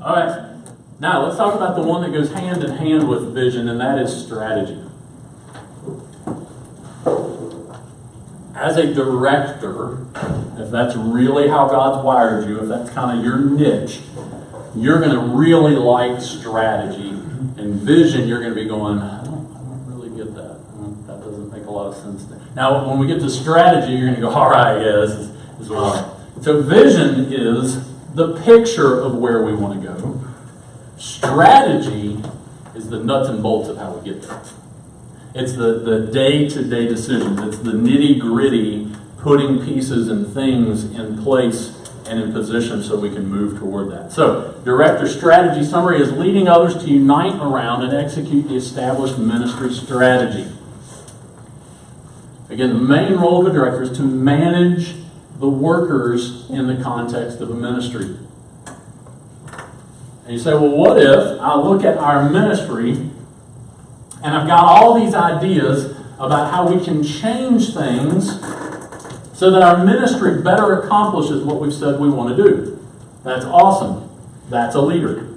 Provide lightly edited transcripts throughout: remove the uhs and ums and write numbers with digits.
All right. Now, let's talk about the one that goes hand in hand with vision, and that is strategy. As a director, if that's really how God's wired you, if that's kind of your niche, you're going to really like strategy. And vision, you're going to be going, I don't really get that. That doesn't make a lot of sense. Now, when we get to strategy, you're going to go, all right, yeah, this is what I like. So vision is the picture of where we want to go. Strategy is the nuts and bolts of how we get there. It's the day-to-day decisions. It's the nitty-gritty, putting pieces and things in place and in position so we can move toward that. So, director strategy summary is leading others to unite around and execute the established ministry strategy. Again, the main role of a director is to manage the workers in the context of a ministry. And you say, well, what if I look at our ministry and I've got all these ideas about how we can change things so that our ministry better accomplishes what we've said we want to do? That's awesome. That's a leader.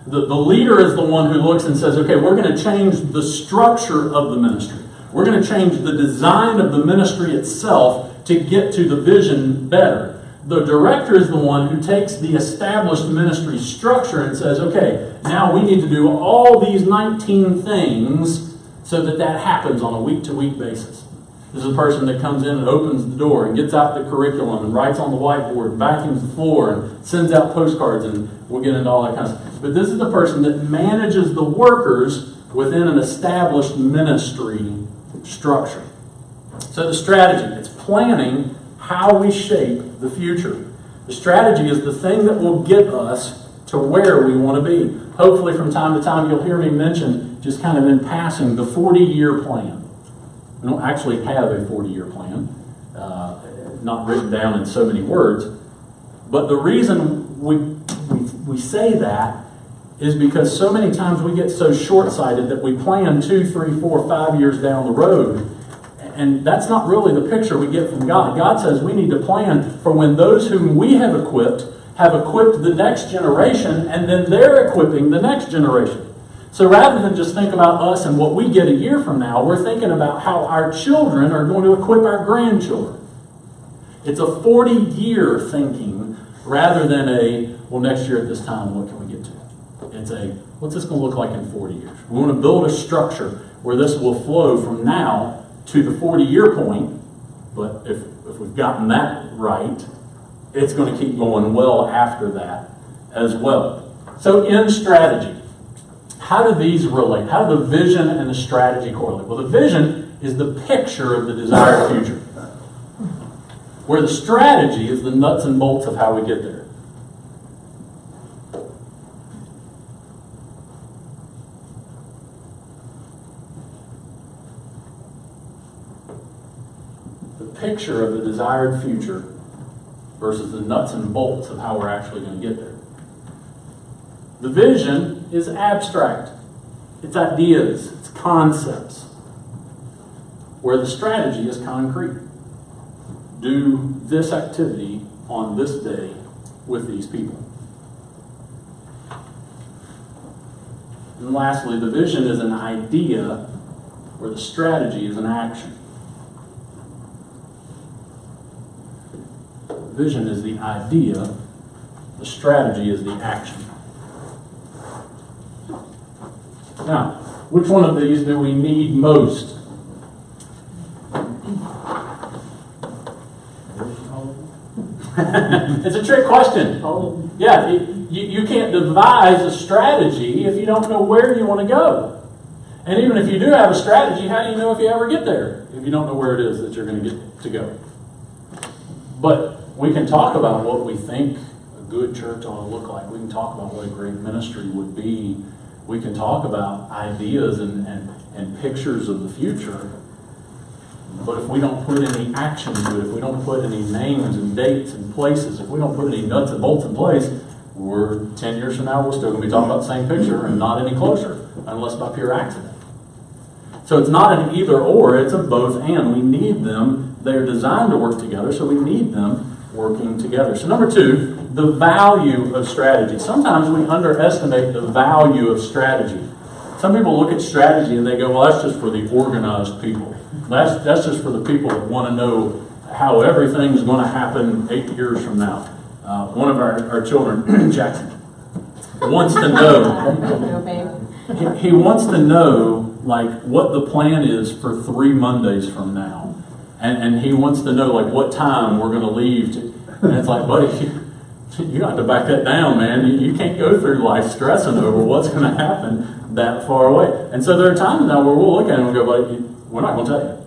The leader is the one who looks and says, okay, we're going to change the structure of the ministry. We're going to change the design of the ministry itself to get to the vision better. The director is the one who takes the established ministry structure and says, okay, now we need to do all these 19 things so that happens on a week-to-week basis. This is a person that comes in and opens the door and gets out the curriculum and writes on the whiteboard and vacuums the floor and sends out postcards, and we'll get into all that kind of stuff. But this is the person that manages the workers within an established ministry structure. So the strategy, it's planning how we shape the future. The strategy is the thing that will get us to where we want to be. Hopefully from time to time you'll hear me mention, just kind of in passing, the 40-year plan. We don't actually have a 40-year plan, not written down in so many words, but the reason we say that is because so many times we get so short-sighted that we plan 2, 3, 4, 5 years down the road. And that's not really the picture we get from God. God says we need to plan for when those whom we have equipped the next generation, and then they're equipping the next generation. So rather than just think about us and what we get a year from now, we're thinking about how our children are going to equip our grandchildren. It's a 40-year thinking rather than well, next year at this time, what can we get to? It's what's this going to look like in 40 years? We want to build a structure where this will flow from now to the 40-year point, but if we've gotten that right, it's going to keep going well after that as well. So in strategy, how do these relate? How do the vision and the strategy correlate? Well, the vision is the picture of the desired future, where the strategy is the nuts and bolts of how we get there. Picture of the desired future versus the nuts and bolts of how we're actually going to get there. The vision is abstract. It's ideas, it's concepts, where the strategy is concrete. Do this activity on this day with these people. And lastly, the vision is an idea where the strategy is an action. Vision is the idea, the strategy is the action. Now, which one of these do we need most? It's a trick question. Yeah, you can't devise a strategy if you don't know where you want to go. And even if you do have a strategy, how do you know if you ever get there if you don't know where it is that you're going to get to go? But we can talk about what we think a good church ought to look like. We can talk about what a great ministry would be. We can talk about ideas and pictures of the future. But if we don't put any action to it, if we don't put any names and dates and places, if we don't put any nuts and bolts in place, we're 10 years from now, we're still going to be talking about the same picture and not any closer, unless by pure accident. So it's not an either or, it's a both and. We need them. They're designed to work together, so we need them working together. So number 2, the value of strategy. Sometimes we underestimate the value of strategy. Some people look at strategy and they go, well, that's just for the organized people. That's just for the people that want to know how everything's going to happen 8 years from now. One of our children, Jackson, wants to know. He wants to know, like, what the plan is for 3 Mondays from now. And he wants to know, like, what time we're going to leave. And it's like, buddy, you got to back that down, man. You can't go through life stressing over what's going to happen that far away. And so there are times now where we'll look at it and we'll go, buddy, we're not going to tell you.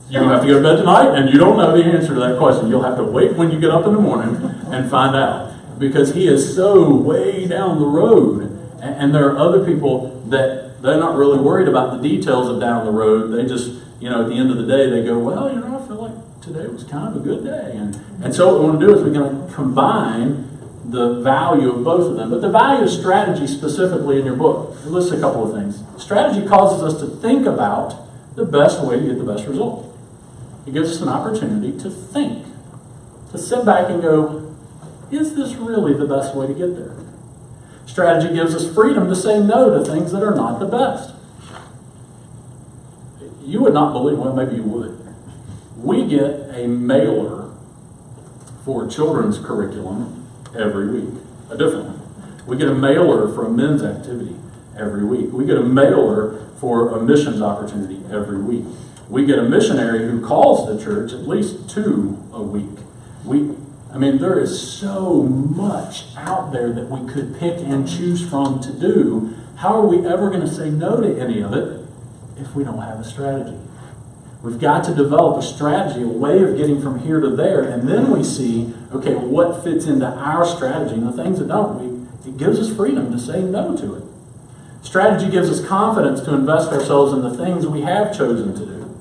You're going to have to go to bed tonight, and you don't know the answer to that question. You'll have to wait when you get up in the morning and find out. Because he is so way down the road. And there are other people that they're not really worried about the details of down the road. They just, at the end of the day, they go, well, I feel like today was kind of a good day. And so what we want to do is we're going to combine the value of both of them. But the value of strategy specifically in your book, it lists a couple of things. Strategy causes us to think about the best way to get the best result. It gives us an opportunity to think, to sit back and go, is this really the best way to get there? Strategy gives us freedom to say no to things that are not the best. You would not believe, well, maybe you would. We get a mailer for children's curriculum every week, a different one. We get a mailer for a men's activity every week. We get a mailer for a missions opportunity every week. We get a missionary who calls the church at least 2 a week. There is so much out there that we could pick and choose from to do. How are we ever going to say no to any of it if we don't have a strategy? We've got to develop a strategy, a way of getting from here to there, and then we see, okay, what fits into our strategy, and the things that don't, it gives us freedom to say no to it. Strategy gives us confidence to invest ourselves in the things we have chosen to do.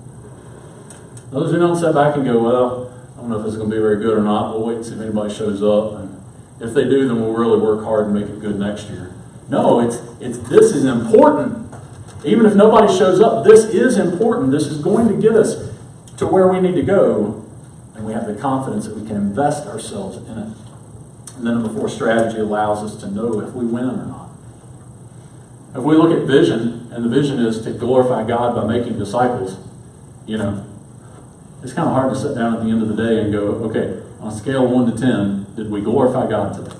Those who don't sit back and go, well, I don't know if it's going to be very good or not. We'll wait and see if anybody shows up. And if they do, then we'll really work hard and make it good next year. No, this is important. Even if nobody shows up, this is important. This is going to get us to where we need to go. And we have the confidence that we can invest ourselves in it. And then number 4, strategy allows us to know if we win or not. If we look at vision, and the vision is to glorify God by making disciples, it's kind of hard to sit down at the end of the day and go, okay, on a scale of 1 to 10, did we glorify God today?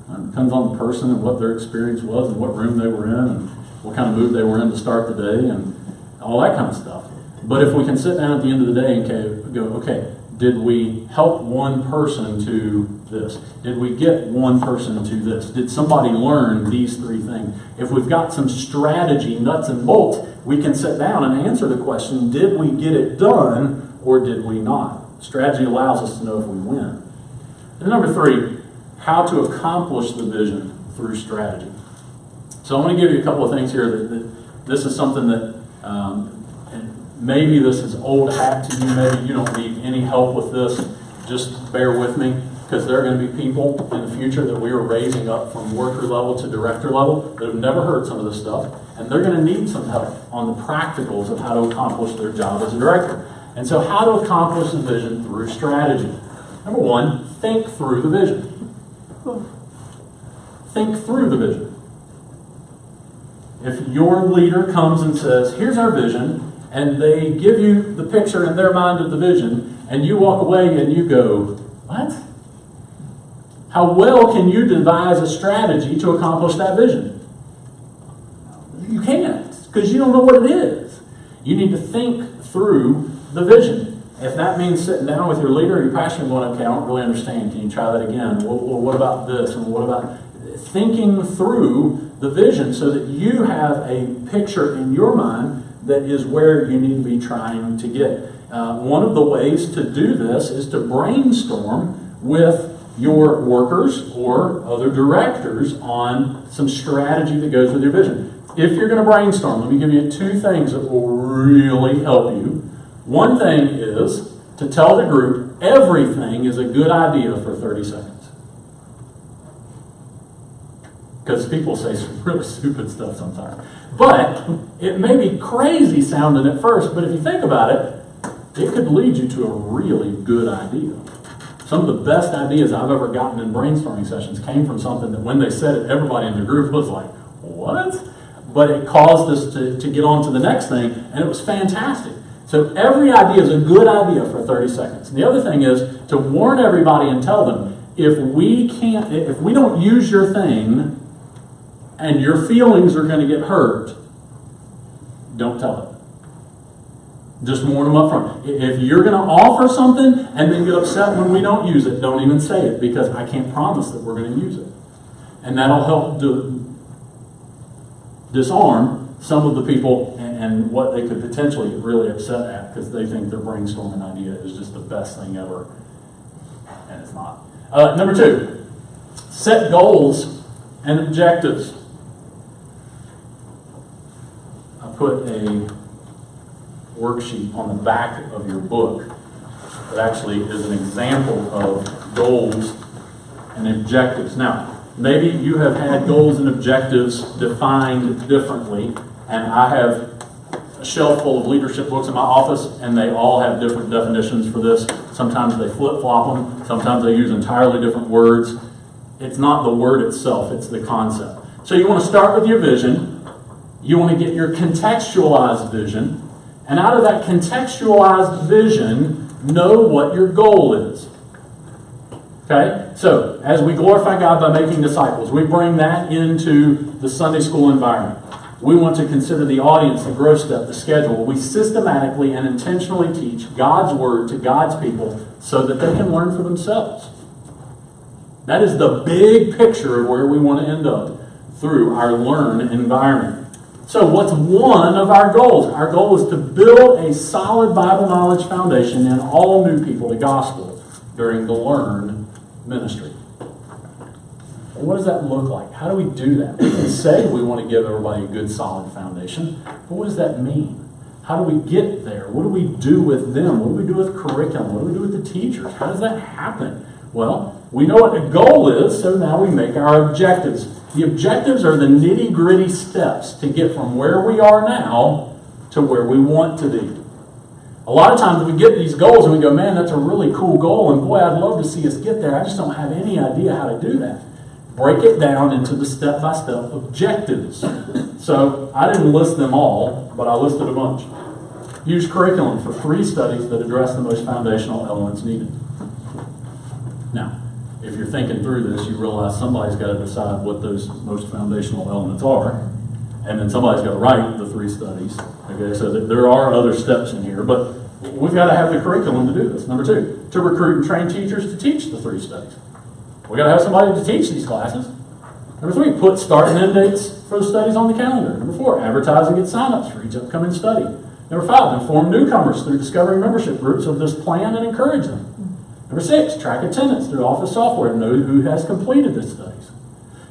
It depends on the person and what their experience was and what room they were in and what kind of mood they were in to start the day and all that kind of stuff. But if we can sit down at the end of the day and go, okay, did we help one person to this? Did we get one person to this? Did somebody learn these 3 things? If we've got some strategy, nuts and bolts, we can sit down and answer the question, did we get it done or did we not? Strategy allows us to know if we win. And number 3, how to accomplish the vision through strategy. So I'm going to give you a couple of things here that this is something that maybe this is old hat to you. Maybe you don't need any help with this. Just bear with me, because there are going to be people in the future that we are raising up from worker level to director level that have never heard some of this stuff, and they're going to need some help on the practicals of how to accomplish their job as a director. And so how to accomplish the vision through strategy. Number 1, think through the vision. Think through the vision. If your leader comes and says, here's our vision, and they give you the picture in their mind of the vision, and you walk away and you go, what? How well can you devise a strategy to accomplish that vision? You can't, because you don't know what it is. You need to think through the vision. If that means sitting down with your leader or your pastor and going, okay, I don't really understand. Can you try that again? Well, what about this? And what about thinking through the vision so that you have a picture in your mind that is where you need to be trying to get. One of the ways to do this is to brainstorm with your workers or other directors on some strategy that goes with your vision. If you're going to brainstorm, let me give you 2 things that will really help you. One thing is to tell the group everything is a good idea for 30 seconds. Because people say some really stupid stuff sometimes. But it may be crazy sounding at first, but if you think about it, it could lead you to a really good idea. Some of the best ideas I've ever gotten in brainstorming sessions came from something that when they said it, everybody in the group was like, what? But it caused us to get on to the next thing, and it was fantastic. So every idea is a good idea for 30 seconds. And the other thing is to warn everybody and tell them, if we don't use your thing and your feelings are going to get hurt, don't tell it. Just warn them up front. If you're going to offer something and then get upset when we don't use it, don't even say it, because I can't promise that we're going to use it. And that'll help disarm some of the people and what they could potentially get really upset at because they think their brainstorming idea is just the best thing ever. And it's not. Number 2, set goals and objectives. I put a worksheet on the back of your book that actually is an example of goals and objectives. Now, maybe you have had goals and objectives defined differently, and I have a shelf full of leadership books in my office, and they all have different definitions for this. Sometimes they flip-flop them. Sometimes they use entirely different words. It's not the word itself, it's the concept. So you want to start with your vision. You want to get your contextualized vision. And out of that contextualized vision, know what your goal is. Okay? So, as we glorify God by making disciples, we bring that into the Sunday school environment. We want to consider the audience, the growth step, the schedule. We systematically and intentionally teach God's Word to God's people so that they can learn for themselves. That is the big picture of where we want to end up through our learn environment. So what's one of our goals? Our goal is to build a solid Bible knowledge foundation in all new people to gospel during the learn ministry. What does that look like? How do we do that? We can say we want to give everybody a good solid foundation, but what does that mean? How do we get there? What do we do with them? What do we do with curriculum? What do we do with the teachers? How does that happen? Well, we know what the goal is, so now we make our objectives. The objectives are the nitty-gritty steps to get from where we are now to where we want to be. A lot of times we get these goals and we go, man, that's a really cool goal, and boy, I'd love to see us get there. I just don't have any idea how to do that. Break it down into the step-by-step objectives. So I didn't list them all, but I listed a bunch. Use curriculum for 3 studies that address the most foundational elements needed. Now, if you're thinking through this, you realize somebody's got to decide what those most foundational elements are, and then somebody's got to write the 3 studies. Okay, so there are other steps in here, but we've got to have the curriculum to do this. Number 2, to recruit and train teachers to teach the 3 studies. We've got to have somebody to teach these classes. Number 3, put start and end dates for the studies on the calendar. Number 4, advertise and get sign-ups for each upcoming study. Number 5, inform newcomers through discovering membership groups of this plan and encourage them. Number 6, track attendance through office software and know who has completed the studies.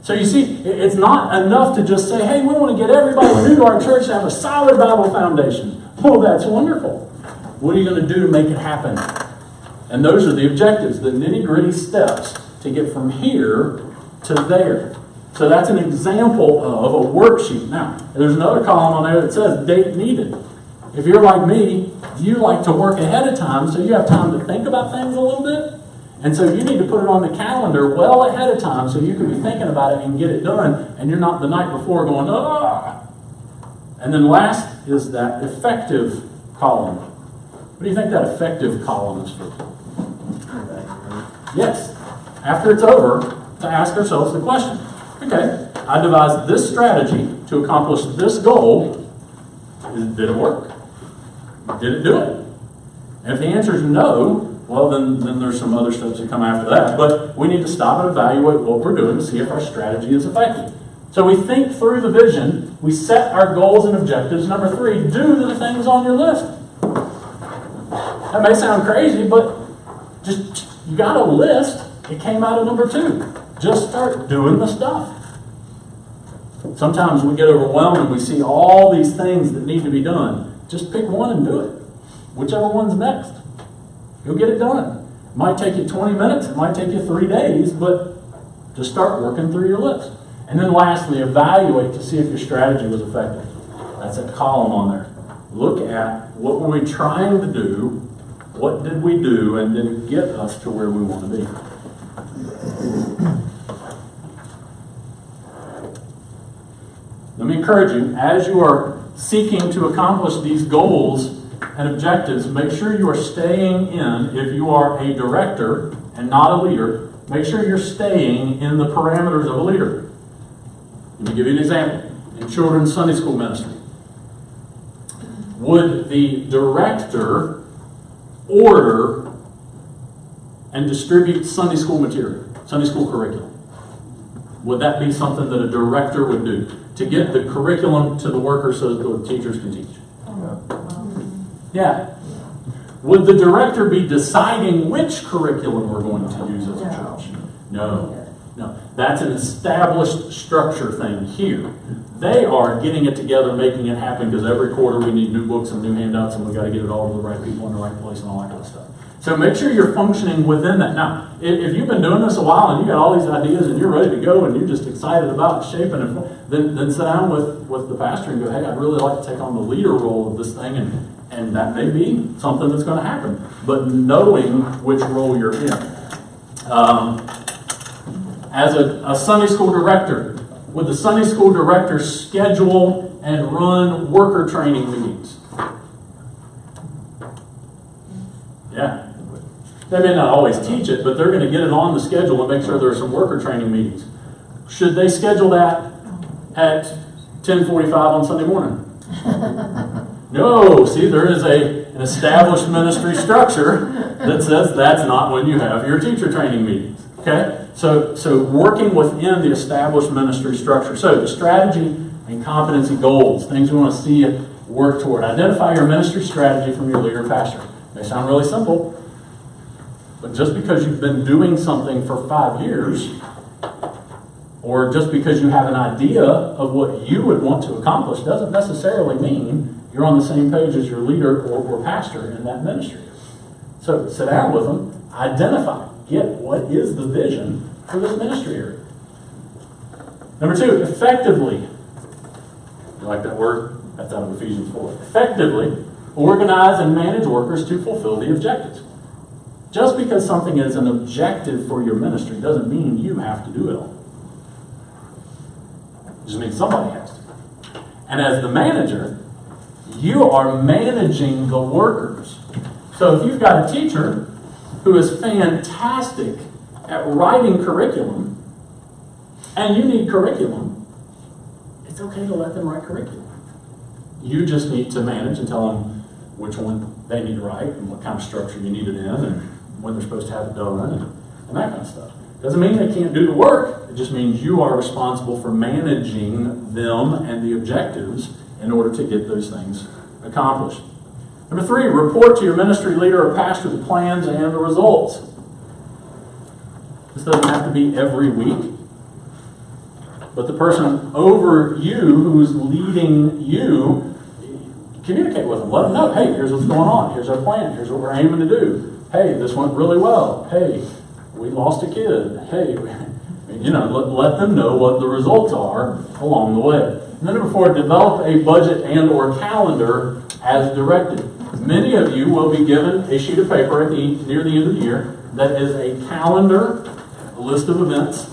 So you see, it's not enough to just say, hey, we want to get everybody new to our church to have a solid Bible foundation. Oh, that's wonderful. What are you going to do to make it happen? And those are the objectives, the nitty-gritty steps to get from here to there. So that's an example of a worksheet. Now, there's another column on there that says date needed. If you're like me, you like to work ahead of time, so you have time to think about things a little bit. And so you need to put it on the calendar well ahead of time so you can be thinking about it and get it done, and you're not the night before going, ah. And then last is that effective column. What do you think that effective column is for? Yes. After it's over, to ask ourselves the question, okay, I devised this strategy to accomplish this goal. Did it work? Did it do it? And if the answer is no, well, then there's some other steps that come after that. But we need to stop and evaluate what we're doing to see if our strategy is effective. So we think through the vision, we set our goals and objectives. Number 3, do the things on your list. That may sound crazy, but just you got a list. It came out of number 2. Just start doing the stuff. Sometimes we get overwhelmed and we see all these things that need to be done. Just pick one and do it. Whichever one's next. You'll get it done. It might take you 20 minutes. It might take you 3 days, but just start working through your list. And then lastly, evaluate to see if your strategy was effective. That's a column on there. Look at what were we trying to do What did we do, and did it get us to where we want to be? Let me encourage you, as you are seeking to accomplish these goals and objectives, make sure you are staying in, if you are a director and not a leader, make sure you're staying in the parameters of a leader. Let me give you an example. In children's Sunday school ministry, would the director order and distribute Sunday school material, Sunday school curriculum? Would that be something that a director would do to get the curriculum to the workers so that the teachers can teach? Yeah. Would the director be deciding which curriculum we're going to use as a church? No. No. That's an established structure thing here. They are getting it together, making it happen, because every quarter we need new books and new handouts, and we've got to get it all to the right people in the right place and all that kind of stuff. So make sure you're functioning within that. Now, if you've been doing this a while and you got all these ideas and you're ready to go and you're just excited about shaping it, then sit down with the pastor and go, hey, I'd really like to take on the leader role of this thing, and that may be something that's going to happen. But knowing which role you're in. As a Sunday school director, would the Sunday school director schedule and run worker training meetings? Yeah. They may not always teach it, but they're going to get it on the schedule and make sure there are some worker training meetings. Should they schedule that at 10:45 on Sunday morning? No. See, there is an established ministry structure that says that's not when you have your teacher training meetings. Okay? So working within the established ministry structure. So the strategy and competency goals, things we want to see you work toward. Identify your ministry strategy from your leader and pastor. May sound really simple, but just because you've been doing something for 5 years, or just because you have an idea of what you would want to accomplish, doesn't necessarily mean you're on the same page as your leader or pastor in that ministry. So sit down with them, identify, get what is the vision for this ministry area. Number 2, effectively. You like that word? That's out of Ephesians 4. Effectively organize and manage workers to fulfill the objectives. Just because something is an objective for your ministry doesn't mean you have to do it all. It just means somebody has to. And as the manager, you are managing the workers. So if you've got a teacher who is fantastic at writing curriculum, and you need curriculum, it's okay to let them write curriculum. You just need to manage and tell them which one they need to write and what kind of structure you need it in and when they're supposed to have it done and that kind of stuff. Doesn't mean they can't do the work. It just means you are responsible for managing them and the objectives in order to get those things accomplished. Number 3, report to your ministry leader or pastor the plans and the results. This doesn't have to be every week, but the person over you who's leading you, communicate with them. Let them know, hey, here's what's going on. Here's our plan. Here's what we're aiming to do. Hey, this went really well. Hey, we lost a kid. Hey, let them know what the results are along the way. And then number 4, develop a budget and or calendar as directed. Many of you will be given a sheet of paper near the end of the year that is a calendar, a list of events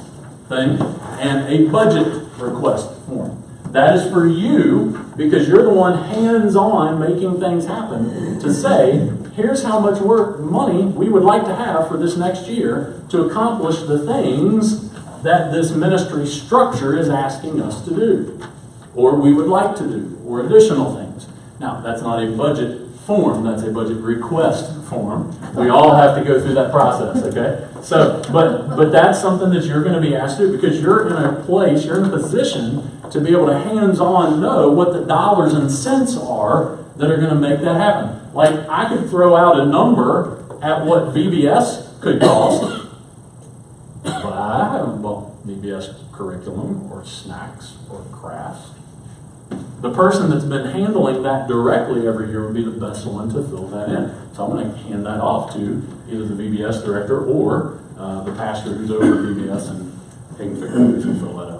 thing, and a budget request form. That is for you because you're the one hands-on making things happen to say, here's how much money we would like to have for this next year to accomplish the things that this ministry structure is asking us to do, or we would like to do, or additional things. Now, that's not a budget form, that's a budget request form. We all have to go through that process, okay? So, but that's something that you're going to be asked to do because you're in a place, you're in a position to be able to hands-on know what the dollars and cents are that are going to make that happen. Like, I could throw out a number at what VBS could cost, but I haven't bought VBS curriculum or snacks or crafts. The person that's been handling that directly every year would be the best one to fill that in. So I'm going to hand that off to either the VBS director or the pastor who's over VBS, and they can figure out who's going to fill that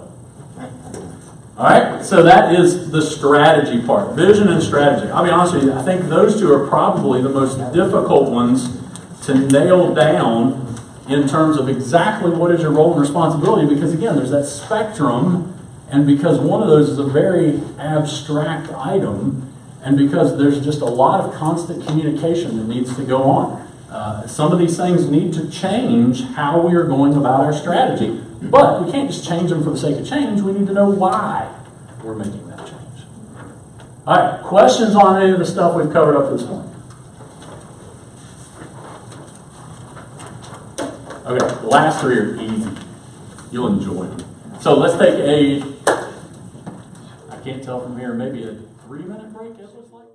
All right, so that is the strategy part, vision and strategy. I'll be honest with you, I think those two are probably the most difficult ones to nail down in terms of exactly what is your role and responsibility, because again, there's that spectrum, and because one of those is a very abstract item, and because there's just a lot of constant communication that needs to go on. Some of these things need to change how we are going about our strategy. But we can't just change them for the sake of change. We need to know why we're making that change. All right, questions on any of the stuff we've covered up to this point? Okay, the last three are easy. You'll enjoy them. So let's take I can't tell from here, maybe a 3-minute break, it looks like.